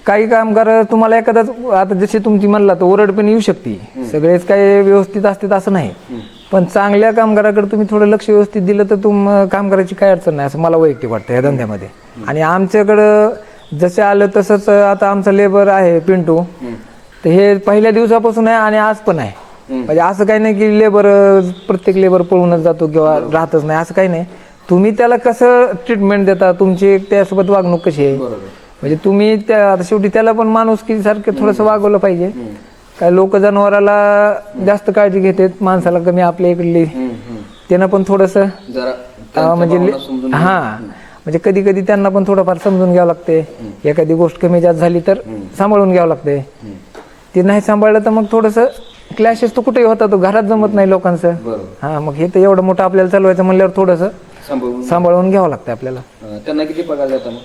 काही कामगार तुम्हाला एखादाच, आता जसे तुमची म्हणला तर ओरड पण येऊ शकते, सगळेच काही व्यवस्थित असतात असं नाही, पण चांगल्या कामगाराकडे तुम्ही थोडं लक्ष व्यवस्थित दिलं तर कामगाराची काय अडचण नाही, असं मला वैयक्तिक वाटतं या धंद्यामध्ये. आणि आमच्याकडं जसे आलं तसंच आता आमचा लेबर आहे पिंटू, तर हे पहिल्या दिवसापासून आहे आणि आज पण आहे. म्हणजे असं काही नाही की प्रत्येक लेबर पळूनच जातो किंवा राहतच नाही, असं काही नाही. तुम्ही त्याला कसं ट्रीटमेंट देता, तुमची त्यासोबत वागणूक कशी आहे, म्हणजे तुम्ही त्या शेवटी त्याला पण माणूस की सारखं थोडंसं वागवलं पाहिजे. काय लोक जनावराला जास्त काळजी घेतात, माणसाला कमी आपल्या इकडली. त्यांना पण थोडंसं जरा म्हणजे म्हणजे कधी कधी त्यांना पण थोडंफार समजून घ्यावं लागते. एखादी गोष्ट कमी जास्त झाली तर सांभाळून घ्यावं लागते. ते नाही सांभाळलं तर मग थोडंसं क्लॅशेस तर कुठेही होता, तो घरात जमत नाही लोकांचं. मग हे तर एवढं मोठं आपल्याला चालवायचं म्हणल्यावर थोडंसं सांभाळून घ्यावं लागतं आपल्याला. त्यांना किती पगार देता मग?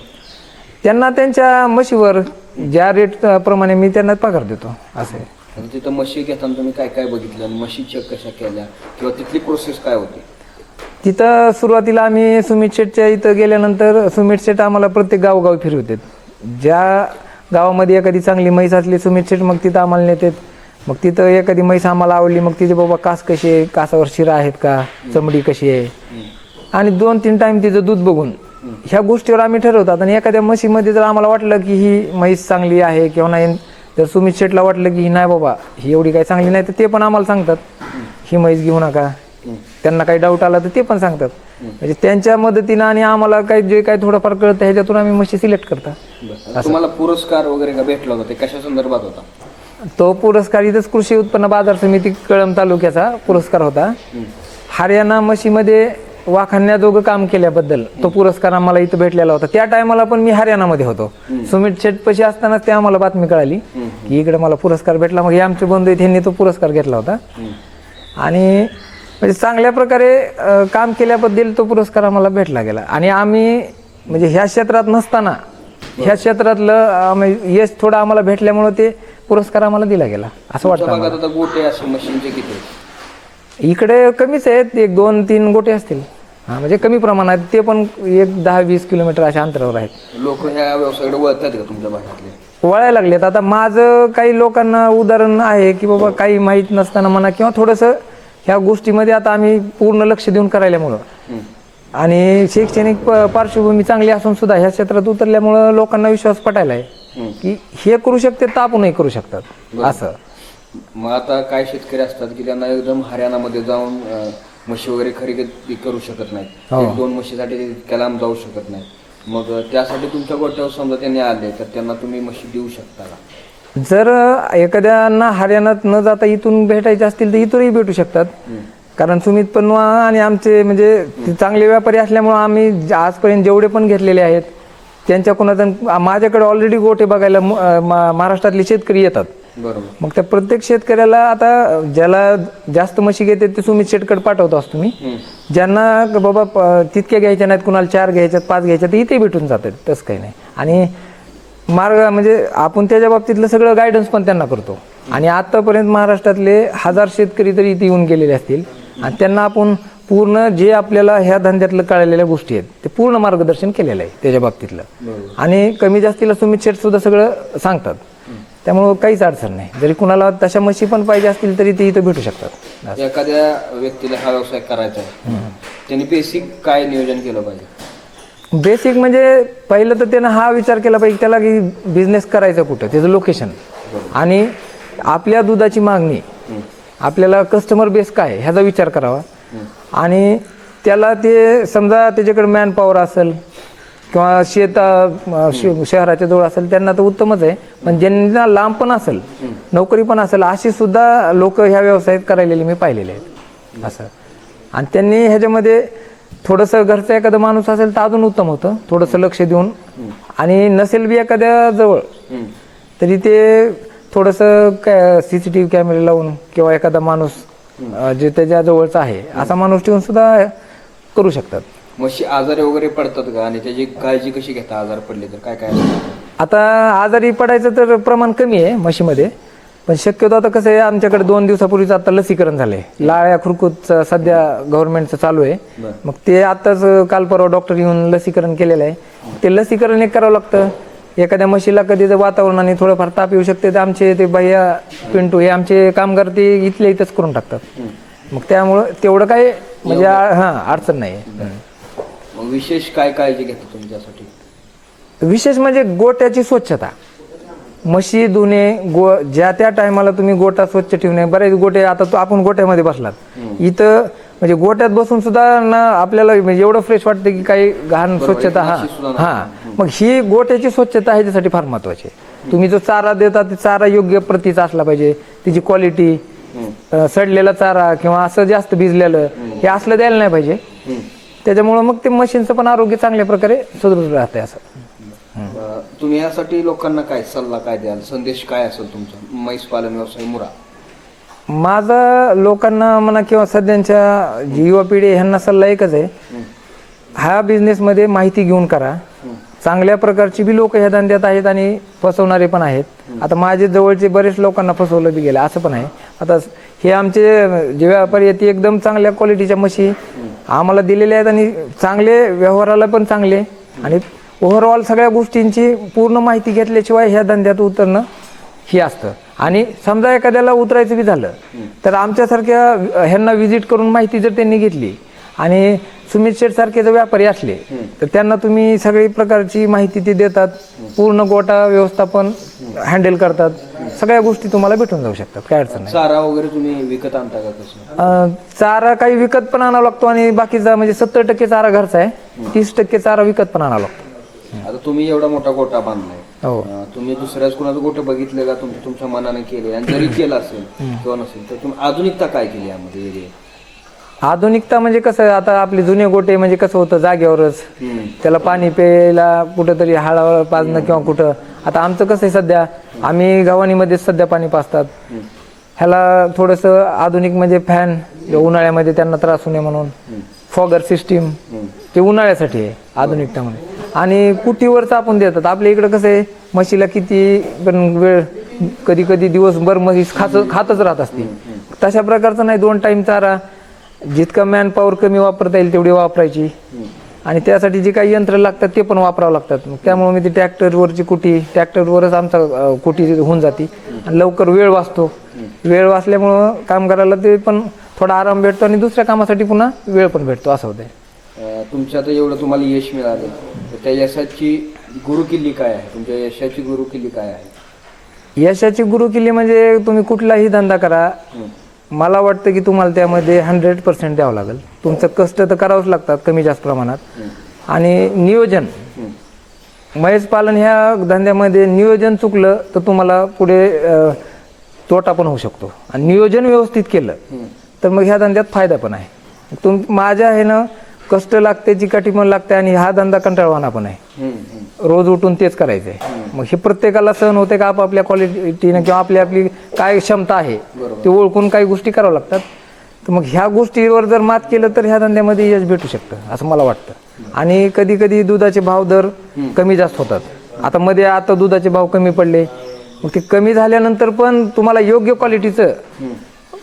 त्यांना त्यांच्या म्हशीवर ज्या रेट प्रमाणे मी त्यांना पगार देतो असं आहे. तिथं म्हशी घेताना तुम्ही काय काय बघितलं, म्हशी चेक कशा केल्या किंवा तिथली प्रोसेस काय होती? तिथं सुरुवातीला आम्ही सुमित शेठच्या इथं गेल्यानंतर सुमित शेठ आम्हाला प्रत्येक गावोगावी फिरवतात. ज्या गावामध्ये एखादी चांगली म्हैस असली सुमित शेठ मग तिथं आम्हाला नेतात. मग तिथं एखादी म्हैस आम्हाला आवडली, मग तिथे बाबा कास कशी आहे, कासावर शिरा आहेत का, चमडी कशी आहे, आणि 2-3 टाइम तिचं दूध बघून ह्या गोष्टीवर आम्ही ठरवतात. आणि एखाद्या म्हशीमध्ये जर आम्हाला वाटलं की ही म्हैस चांगली आहे किंवा नाही, जर सुमित शेठला वाटलं की ही नाही बाबा ही एवढी काही चांगली नाही, तर ते पण आम्हाला सांगतात ही म्हैस घेऊ नका. त्यांना काही डाऊट आला तर ते पण सांगतात. म्हणजे त्यांच्या मदतीनं आणि आम्हाला काही जे काही थोडंफार कळतं ह्याच्यातून आम्ही म्हशी सिलेक्ट करतात. तुम्हाला पुरस्कार वगैरे का भेटला होता, ते कशा संदर्भात होता? तो पुरस्कार इथंच कृषी उत्पन्न बाजार समिती कळंब तालुक्याचा पुरस्कार होता. हरियाणा म्हशीमध्ये वाखाणण्याजोगं काम केल्याबद्दल तो पुरस्कार आम्हाला इथं भेटलेला होता. त्या टायमाला पण मी हरियाणामध्ये होतो. सुमित शेठपाशी असताना ते आम्हाला बातमी कळाली की इकडे मला पुरस्कार भेटला. मग हे आमचे बंधू आहेत, त्यांनी तो पुरस्कार घेतला होता. आणि म्हणजे चांगल्या प्रकारे काम केल्याबद्दल तो पुरस्कार आम्हाला भेटला गेला. आणि आम्ही म्हणजे ह्या क्षेत्रात नसताना ह्या क्षेत्रातलं यश थोडं आम्हाला भेटल्यामुळे ते पुरस्कार आम्हाला दिला गेला असं वाटतं. गोटे असे मशीनचे किती? इकडे कमीच आहेत, 1-2-3 गोटे असतील. म्हणजे कमी प्रमाणात, ते पण 10-20 किलोमीटर अशा अंतरावर आहेत. लोक ह्या व्यवसायाकडे वळतात का तुमच्या भागातले? वळायला लागलेत. आता माझं काही लोकांना उदाहरण आहे की बाबा काही माहीत नसताना म्हणा किंवा थोडंसं ह्या गोष्टीमध्ये आता आम्ही पूर्ण लक्ष देऊन करायल्यामुळं आणि शैक्षणिक पार्श्वभूमी चांगली असून सुद्धा ह्या क्षेत्रात उतरल्यामुळं लोकांना विश्वास पटायला आहे की हे करू शकते तर आपणही करू शकतात असं. मग आता काय शेतकरी असतात की त्यांना एकदम हरियाणामध्ये जाऊन म्हशी वगैरे खरेदी करू शकत नाहीत, 1-2 म्हशीसाठी इतक्या लांब जाऊ शकत नाही. मग त्यासाठी तुमच्या गोट्यावर समजा त्यांनी आले तर त्यांना तुम्ही म्हशी देऊ शकता का? जर एखाद्यांना हरियाणात न जाता इथून भेटायचे असतील तर इथूनही भेटू शकतात. कारण सुमित पन्नवा आणि आमचे म्हणजे चांगले व्यापारी असल्यामुळे आम्ही आजपर्यंत जेवढे पण घेतलेले आहेत त्यांच्या कोणाचा माझ्याकडे ऑलरेडी गोटे बघायला महाराष्ट्रातले शेतकरी येतात. बरोबर. मग त्या प्रत्येक शेतकऱ्याला आता ज्याला जास्त म्हशी घेते ते सुमित शेठकडे पाठवतो असतो मी. ज्यांना बाबा तितक्या घ्यायच्या नाहीत, कुणाला 4 घ्यायच्यात 5 घ्यायच्यात इथे भेटून जातात, तसं काही नाही. आणि मार्ग म्हणजे आपण त्याच्या बाबतीतलं सगळं गायडन्स पण त्यांना करतो. आणि आतापर्यंत महाराष्ट्रातले 1000 शेतकरी तरी इथे येऊन गेलेले असतील आणि त्यांना आपण पूर्ण जे आपल्याला ह्या धंद्यातलं कळलेल्या गोष्टी आहेत ते पूर्ण मार्गदर्शन केलेलं आहे त्याच्या बाबतीतलं. आणि कमी जास्तीला सुमित शेठ सुद्धा सगळं सांगतात, त्यामुळं काहीच अडचण नाही. जरी कुणाला तशा म्हशी पण पाहिजे असतील तरी ते इथं भेटू शकतात. एखाद्या व्यक्तीला हा व्यवसाय करायचा आहे त्यांनी बेसिक काय नियोजन केलं पाहिजे? बेसिक म्हणजे पहिलं तर त्यानं हा विचार केला पाहिजे त्याला की बिझनेस करायचं कुठं, त्याचं लोकेशन आणि आपल्या दुधाची मागणी, आपल्याला कस्टमर बेस काय ह्याचा विचार करावा. आणि त्याला ते समजा त्याच्याकडे मॅन पॉवर असेल किंवा शहराच्या जवळ असेल त्यांना तर उत्तमच आहे. पण ज्यांना लांब पण असेल, नोकरी पण असेल, अशी सुद्धा लोक ह्या व्यवसायात करायलेले मी पाहिलेले आहेत असं. आणि त्यांनी ह्याच्यामध्ये थोडंसं घरचा एखादा माणूस असेल तर अजून उत्तम होतं, थोडंसं लक्ष देऊन. आणि नसेल बी एखाद्या जवळ तरी ते थोडंसं CCTV कॅमेरे लावून किंवा एखादा माणूस जे त्याच्या जवळचा आहे असा माणूस ठेवून सुद्धा करू शकतात. म्हशी आजारी वगैरे पडतात का आणि त्याची काळजी कशी घेता? आजार पडले तर काय काय? आता आजारी पडायचं तर प्रमाण कमी आहे म्हशीमध्ये, पण शक्यतो आता कसं आहे आमच्याकडे 2 दिवसापूर्वीच आता लसीकरण झालंय. लाळ्या खुरकूतचं सध्या गव्हर्नमेंटचं चालू आहे. मग ते आताच काल परवा डॉक्टर येऊन लसीकरण केलेलं आहे. ते लसीकरण एक करावं लागतं. एखाद्या म्हशीला कधी जर वातावरणाने थोडंफार ताप येऊ शकते तर आमचे ते भैया पिंटू हे आमचे कामगार ते इथल्या इथंच करून टाकतात. मग त्यामुळं तेवढं काय म्हणजे अडचण नाही. मग विशेष काय काळजी घेता तुमच्यासाठी? विशेष म्हणजे गोट्याची स्वच्छता, म्हशी धुणे, ज्या त्या टायमाला तुम्ही गोटा स्वच्छ ठेवणे. बरेच गोटे आता आपण गोट्यामध्ये बसलात इथं म्हणजे गोट्यात बसून सुद्धा ना आपल्याला एवढं फ्रेश वाटतं की काही घाण स्वच्छता. मग ही गोट्याची स्वच्छता ह्याच्यासाठी फार महत्वाची आहे. तुम्ही जो चारा देता ते चारा योग्य प्रतीचा असला पाहिजे, तिची क्वालिटी, सडलेला चारा किंवा असं जास्त भिजलेलं हे असलं द्यायला नाही पाहिजे. त्याच्यामुळं मग ते म्हशींचं पण आरोग्य चांगल्या प्रकारे सुदृढ राहते. असं तुम्ही यासाठी लोकांना काय सल्ला काय द्याल, संदेश काय असेल तुमचा म्हैस पालन व्यवसाय मुरा? माझा लोकांना म्हणा किंवा सध्याच्या जी युवा पिढी आहे, ह्यांना सल्ला एकच आहे, ह्या बिझनेसमध्ये माहिती घेऊन करा. चांगल्या प्रकारची बी लोक ह्या धंद्यात आहेत आणि फसवणारे पण आहेत. आता माझे जवळचे बरेच लोकांना फसवलं बी गेलं असं पण आहे. आता हे आमचे जे व्यापारी आहेत ते एकदम चांगल्या क्वालिटीच्या म्हशी आम्हाला दिलेल्या आहेत आणि चांगले व्यवहाराला पण चांगले आणि ओव्हरऑल सगळ्या गोष्टींची पूर्ण माहिती घेतल्याशिवाय ह्या धंद्यात उतरणं हे असतं. आणि समजा एखाद्याला उतरायचं बी झालं तर आमच्यासारख्या ह्यांना व्हिजिट करून माहिती जर त्यांनी घेतली आणि सुमित शेठ सारखे जर व्यापारी असले तर त्यांना तुम्ही सगळी प्रकारची माहिती ते देतात, पूर्ण गोटा व्यवस्थापन हँडल करतात, सगळ्या गोष्टी तुम्हाला भेटून जाऊ शकतात, काय अडचण नाही. चारा वगैरे तुम्ही विकत आणता का कसं? चारा काही विकत पण आणावा लागतो आणि बाकीचा म्हणजे 70% चारा घरचा आहे, 30% चारा विकत पण आणावा लागतो. आता तुम्ही एवढा मोठा गोटा बांधलाय, हो. तुम्ही दुसऱ्याच कोणाचं गोटे बघितले का तुमच्या मनाने केले? आणि जरी केलं असेल किंवा नसेल तर तुम्ही आधुनिकता काय केली यामध्ये वेगळी? आधुनिकता म्हणजे कसं, आता आपले जुने गोटे म्हणजे कसं होतं जागेवरच, त्याला पाणी प्यायला कुठंतरी हळहळ पाजणं किंवा कुठं. आता आमचं कसं आहे सध्या आम्ही गव्हाणीमध्ये सध्या पाणी पाजतात. ह्याला थोडंसं आधुनिक म्हणजे फॅन उन्हाळ्यामध्ये त्यांना त्रास होणे म्हणून, फॉगर सिस्टीम ते उन्हाळ्यासाठी आहे आधुनिकतामध्ये. आणि कुटीवरच आपण देतात. आपल्या इकडं कसं आहे म्हशीला किती पण वेळ कधी कधी दिवसभर म्हैस खातच राहत असते. तशा प्रकारचं नाही, 2 टाईम चारा, जितका मॅन पॉवर कमी वापरता येईल तेवढी वापरायची आणि त्यासाठी जे काही यंत्र लागतात ते पण वापरावं लागतात. त्यामुळे मी ती ट्रॅक्टरवरची कुटी, ट्रॅक्टरवरच आमचा कुटी होऊन जाते आणि लवकर वेळ वाचतो. वेळ वाचल्यामुळं कामगाराला ते पण थोडा आराम भेटतो आणि दुसऱ्या कामासाठी पुन्हा वेळ पण भेटतो, असं होतंय. तुमच्या आता एवढं तुम्हाला यश मिळालं तर त्या यशाची गुरुकिल्ली काय आहे? तुमच्या यशाची गुरुकिल्ली काय आहे? यशाची गुरुकिल्ली म्हणजे तुम्ही कुठलाही धंदा करा, मला वाटतं की तुम्हाला त्यामध्ये 100% द्यावं लागेल. तुमचं कष्ट तर करावंच लागतात कमी जास्त प्रमाणात. आणि नियोजन, म्हैस पालन ह्या धंद्यामध्ये नियोजन चुकलं तर तुम्हाला पुढे तोटा पण होऊ शकतो. आणि नियोजन व्यवस्थित केलं तर मग ह्या धंद्यात फायदा पण आहे. माझ्या हे ना कष्ट लागते, चिकाटी पण लागते आणि हा धंदा कंटाळवाणा पण आहे. रोज उठून तेच करायचंय. मग हे प्रत्येकाला सहन होते का आपापल्या क्वालिटीनं किंवा आपली काय क्षमता आहे ते ओळखून काही गोष्टी कराव्या लागतात. तर मग ह्या गोष्टीवर जर मात केलं तर ह्या धंद्यामध्ये यश भेटू शकतं असं मला वाटतं. आणि कधी कधी दुधाचे भाव दर कमी जास्त होतात. आता दुधाचे भाव कमी पडले, मग ते कमी झाल्यानंतर पण तुम्हाला योग्य क्वालिटीचं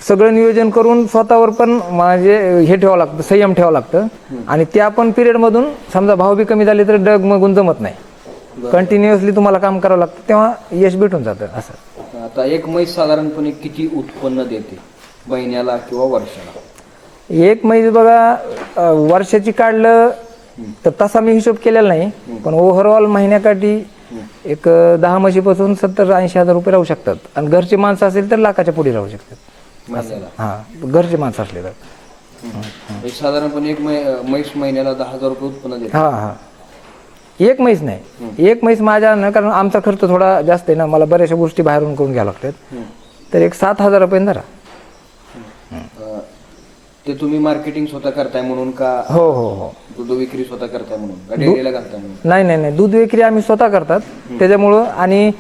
सगळं नियोजन करून स्वतःवर पण म्हणजे हे ठेवावं लागतं, संयम ठेवावं लागतं. आणि त्या पण पिरियडमधून समजा भाव बी कमी झाले तर डगमगून जमत नाही, कंटिन्युअसली तुम्हाला काम करावं लागतं, तेव्हा यश भेटून जातं. असं आता एक म्हैस साधारणपणे किती उत्पन्न देते महिन्याला किंवा वर्षाला? एक म्हैस बघा वर्षाची काढलं तर तसा मी हिशोब केलेला नाही, पण ओव्हरऑल महिन्याकाठी एक 10 म्हशीपासून 70-80 हजार रुपये राहू शकतात. आणि घरची माणसं असेल तर लाखाच्या पुढे राहू शकतात. हा, घरचे माणसं असले तर साधारणपणे एक म्हैस महिन्याला 10,000 रुपये उत्पन्न देते. हा, एक म्हैस नाही, एक म्हैस माझ्या ना, कारण आमचा खर्च थोडा जास्त आहे ना, मला बऱ्याचशा गोष्टी बाहेरून करून घ्यावं लागतात. तर एक 7,000 रुपये धरा. ते तुम्ही मार्केटिंग स्वतः करताय म्हणून का? हो हो हो, दूध विक्री स्वतः करताय म्हणून का डेअरीला करताय म्हणून? नाही, दूध विक्री आम्ही स्वतः करतात त्याच्यामुळं. आणि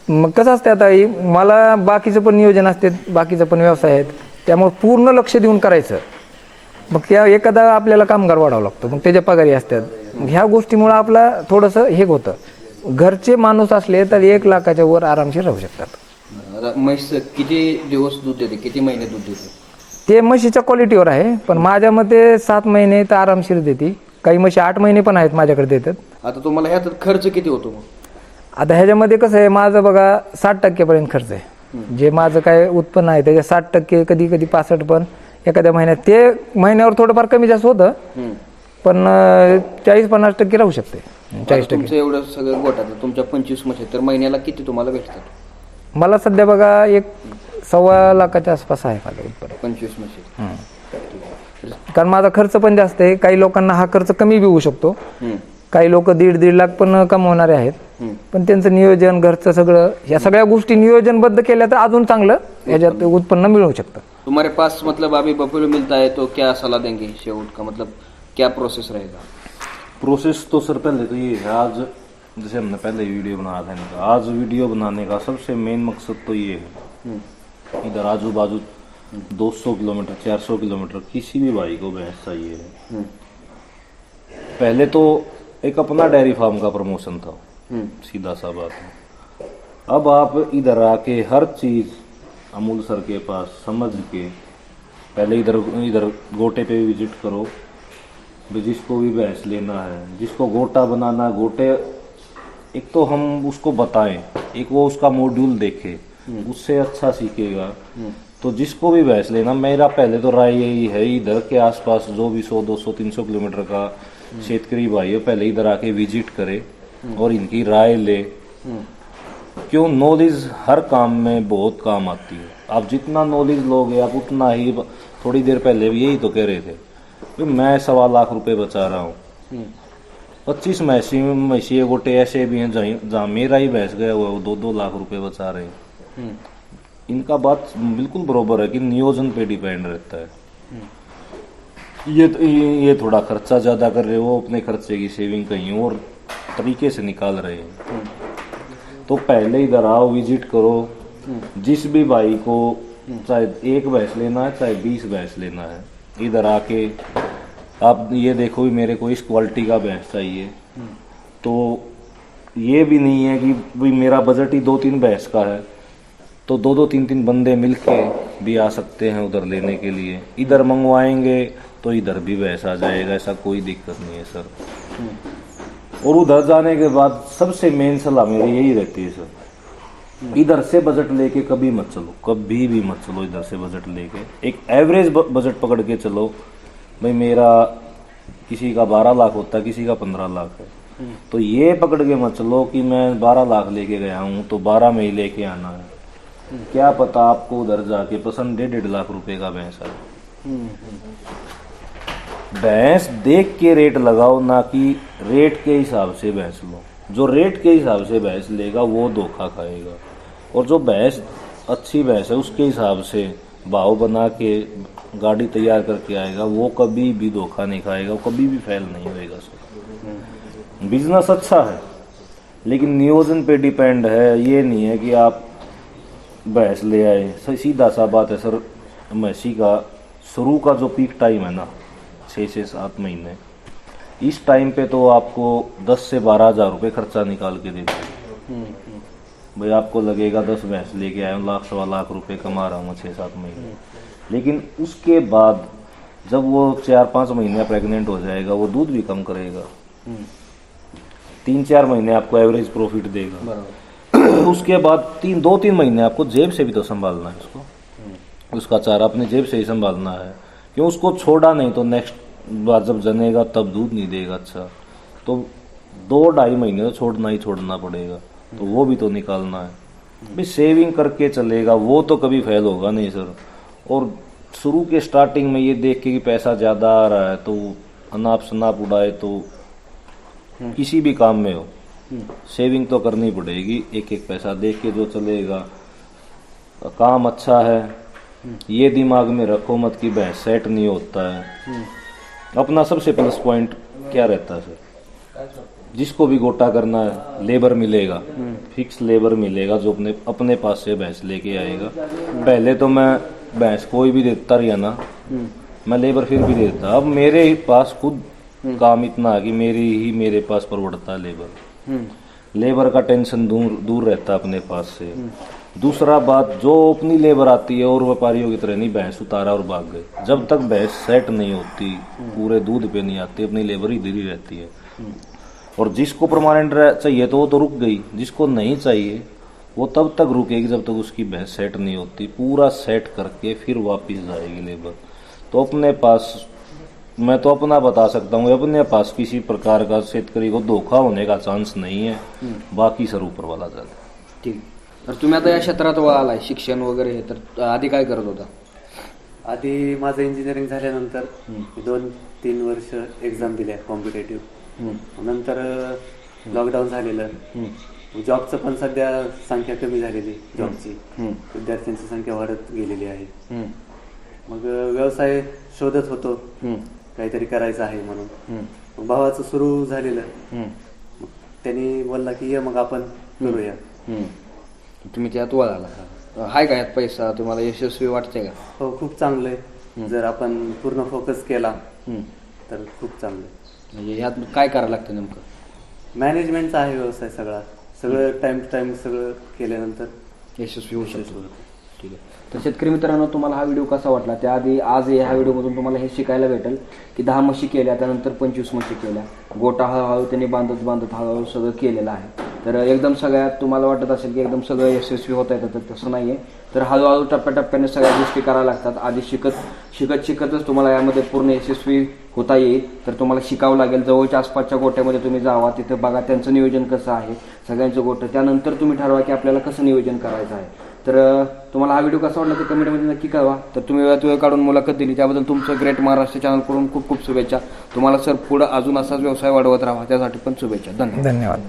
मग कसं असते, आता मला बाकीचं पण नियोजन असते, बाकीचं पण व्यवसाय आहेत, त्यामुळे पूर्ण लक्ष देऊन करायचं. मग त्या एखादा आपल्याला कामगार वाढावं लागतो, मग त्याच्या पगारी असतात. मग ह्या गोष्टीमुळं आपला थोडंसं हे होतं. घरचे माणूस असले तर 1 लाखाच्या वर आरामशीर राहू शकतात. म्हैस किती दिवस दूध देते, किती महिने दूध देते? ते म्हशीच्या क्वालिटीवर आहे, पण माझ्या मते 7 महिने तर आरामशीर देते. काही म्हशी 8 महिने पण आहेत माझ्याकडे देतात. आता तुम्हाला ह्यात खर्च किती होतो मग? आता ह्याच्यामध्ये कसं आहे, माझं बघा 60% पर्यंत खर्च आहे. जे माझं काय उत्पन्न आहे त्याच्या 60%, कधी कधी 65%, पण एखाद्या महिन्यात ते महिन्यावर थोडंफार कमी जास्त होतं, पण 40-50% राहू शकते. 40%. तुमचं एवढं सगळं गोटाचं तुमच्या 25 म्हशी, तर महिन्याला किती तुम्हाला भेटतात? मला सध्या बघा 1.25 लाखाच्या आसपास आहे माझं उत्पन्न. 25 म्हशी. कारण माझा खर्च पण जास्त आहे. काही लोकांना हा खर्च कमी बी होऊ शकतो, काही लोक 1.5 लाख पण कमवणारे आहेत. पण त्यांचं नियोजन, घरचं सगळं, या सगळ्या गोष्टी नियोजनबद्ध केल्या तर अजून चांगलं ह्याच्यात उत्पन्न मिळू शकतं. तुम्हारे पास मतलब अभी बफेलो मिलता है तो क्या सलाह देंगे शेवट का, मतलब क्या प्रोसेस रहेगा? प्रोसेस तो सर पहले तो ये है, आज जैसे हमने पहले वीडियो बनाया था इनका, आज वीडियो बनाने का सबसे मेन मकसद तो ये है, इधर आजू बाजू 200 किलोमीटर 400 किलोमीटर किसी भी भाई को भैंस चाहिए है, पहले तो एक अपना डेयरी फार्म का प्रमोशन था, सीधा सा बात है। अब आप इधर आके हर चीज अमूल सर के पास समझ के पहले इधर गोटे पे विजिट करो, भी जिसको भी भैंस लेना है, जिसको गोटा बनाना, गोटे एक तो हम उसको बताएं, एक वो उसका मॉड्यूल देखे, उससे अच्छा सीखेगा। तो जिसको भी भैंस लेना, मेरा पहले तो राय यही है, इधर के आसपास जो भी 100 200 300 किलोमीटर का शेतकरी भाई है, पहले इधर आके विजिट करे और इनकी राय ले। क्यों, नॉलेज हर काम में बहुत काम आती है। आप जितना नॉलेज लोगे आप उतना ही, थोड़ी देर पहले भी यही तो कह रहे थे कि मैं 1.25 लाख रुपए बचा रहा हूँ, 25 मैसी गोटे ऐसे भी हैं जहाँ मेरा ही भैंस गया हुआ है, वो 2-2 लाख रुपए बचा रहे हैं। इनका बात बिल्कुल बरोबर है कि नियोजन पे डिपेंड रहता है। ये थोड़ा खर्चा ज्यादा कर रहे हो, वो अपने खर्चे की सेविंग कहीं और तरीके से निकाल रहे हैं। तो पहले इधर आओ, विजिट करो, जिस भी भाई को चाहे 1 भैंस लेना है चाहे 20 भैंस लेना है, इधर आके आप ये देखो भी मेरे को इस क्वालिटी का भैंस चाहिए। तो ये भी नहीं है कि भाई मेरा बजट ही 2-3 भैंस का है, तो 2-2 3-3 बंदे मिलके भी आ सकते हैं उधर लेने के लिए। इधर मंगवाएंगे तो इधर भी भैंस आ जाएगा, ऐसा कोई दिक्कत नहीं है सर। और उधर जाने के बाद सबसे मेन सलाह मेरी यही रहती है सर, इधर से बजट लेके कभी मत चलो, कभी भी मत चलो इधर से बजट लेके। एक एवरेज बजट पकड़ के चलो। भाई मेरा किसी का 12 लाख होता है, किसी का 15 लाख है, तो ये पकड़ के मत चलो कि मैं 12 लाख लेके गया हूँ तो 12 में ही लेके आना है। क्या पता आपको उधर जाके पसंद 1.5 लाख रुपए का भैंस है। भैंस देख के रेट लगाओ, ना कि रेट के हिसाब से भैंस लो। जो रेट के हिसाब से भैंस लेगा वो धोखा खाएगा, और जो भैंस अच्छी भैंस है उसके हिसाब से भाव बना के गाड़ी तैयार करके आएगा, वो कभी भी धोखा नहीं खाएगा, वो कभी भी फेल नहीं होएगा सर। बिजनेस अच्छा है लेकिन नियोजन पे डिपेंड है। ये नहीं है कि आप भैंस ले आए, सीधा सा बात है सर। मैसी का शुरू का जो पीक टाइम है ना, 6 से 7 महीने, इस टाइम पे तो आपको 10 से 12 हज़ार रुपये खर्चा निकाल के देते हैं। भाई आपको लगेगा 10 भैंस लेके आया हूँ, 1-1.25 लाख रुपए कमा रहा हूँ 6-7 महीने। लेकिन उसके बाद जब वो 4-5 महीने प्रेग्नेंट हो जाएगा, वो दूध भी कम करेगा, 3-4 महीने आपको एवरेज प्रॉफिट देगा। उसके बाद 2-3 महीने आपको जेब से भी तो संभालना है उसको, उसका चारा अपने जेब से ही संभालना है। क्यों, उसको छोड़ा नहीं तो नेक्स्ट बार जब जनेगा तब दूध नहीं देगा अच्छा, तो 2-2.5 महीने तो छोड़ना ही छोड़ना पड़ेगा, तो वो भी तो निकालना है। भाई सेविंग करके चलेगा वो तो कभी फेल होगा नहीं सर। और शुरू के स्टार्टिंग में ये देख के कि पैसा ज्यादा आ रहा है तो अनाप शनाप उड़ाए, तो किसी भी काम में हो सेविंग तो करनी पड़ेगी। एक एक पैसा देख के जो चलेगा, काम अच्छा है ये दिमाग में रखो मत कि भैंस सेट नहीं होता है। अपना सबसे प्लस पॉइंट क्या रहता है सर, जिसको भी गोटा करना है लेबर मिलेगा, फिक्स लेबर मिलेगा जो अपने पास से भैंस लेके आएगा। पहले तो मैं भैंस कोई भी देता रहा ना, मैं लेबर फिर भी देता। अब मेरे पास खुद काम इतना है कि मेरे पास परवड़ता है लेबर का टेंशन दूर रहता है अपने पास से। दूसरा बात, जो अपनी लेबर आती है और व्यापारियों की तरह नहीं भैंस उतारा और भाग गए। जब तक भैंस सेट नहीं होती, पूरे दूध पे नहीं आती, अपनी लेबर इधर ही रहती है। और जिसको परमानेंट चाहिए तो वो तो रुक गई, जिसको नहीं चाहिए वो तब तक रुकेगी जब तक उसकी भैंस सेट नहीं होती। पूरा सेट करके फिर वापस जाएगी लेबर। तो अपने पास, मैं तो अपना बता सकता हूँ, अपने पास किसी प्रकार का शेतकरी को धोखा होने का चान्स नाही है। बाकी सर ऊपर वाला झालं. ठीक. तर तुम्ही आता या क्षेत्रात आलाय, शिक्षण वगैरे, तर आधी काय करत होता? आधी माझं इंजिनिअरिंग झाल्यानंतर 2-3 वर्ष एक्झाम दिल्या कॉम्पिटेटिव्ह. नंतर लॉकडाऊन झालेलं, जॉबचं पण सध्या संख्या कमी झालेली, जॉबची विद्यार्थ्यांची संख्या वाढत गेलेली आहे. मग व्यवसाय शोधत होतो, काहीतरी करायचं आहे म्हणून. मग भावाचं सुरू झालेलं, मग त्यांनी बोलला की ये मग आपण करूया. तुम्ही त्यात वळाला. हाय का यात पैसा? तुम्हाला यशस्वी वाटते का? हो, खूप चांगलं आहे. जर आपण पूर्ण फोकस केला तर खूप चांगलं आहे. म्हणजे ह्यात काय करायला लागतं नेमकं? मॅनेजमेंटचा आहे व्यवसाय सगळं टाइम टू टाइम सगळं केल्यानंतर यशस्वी होऊ शकतो. ठीक आहे. तर शेतकरी मित्रांनो, तुम्हाला हा व्हिडिओ कसा वाटला? त्याआधी आज ह्या व्हिडिओमधून तुम्हाला हे शिकायला भेटेल की 10 म्हशी केल्या, त्यानंतर 25 म्हशी केल्या, गोटा हळूहळू त्यांनी बांधत हळूहळू सगळं केलेलं आहे. तर एकदम सगळ्यात तुम्हाला वाटत असेल की एकदम सगळं यशस्वी होत आहे, तर तसं नाही आहे. तर हळूहळू टप्प्याटप्प्याने सगळ्या गोष्टी कराव्या लागतात. आधी शिकतच तुम्हाला यामध्ये पूर्ण यशस्वी होता येईल. तर तुम्हाला शिकावं लागेल. जवळच्या आसपासच्या गोट्यामध्ये तुम्ही जावा, तिथं बघा त्यांचं नियोजन कसं आहे, सगळ्यांचं गोटं. त्यानंतर तुम्ही ठरवा की आपल्याला कसं नियोजन करायचं आहे. तर तुम्हाला हा व्हिडिओ कसा वाटला ते कमेंटमध्ये नक्की कळवा. तर तुम्ही वेळ काढून मुलाखत दिली त्याबद्दल तुमचं ग्रेट महाराष्ट्र चॅनलकडून खूप खूप शुभेच्छा. तुम्हाला सर पुढं अजून असाच व्यवसाय वाढवत राहा, त्यासाठी पण शुभेच्छा. धन्यवाद. धन्यवाद.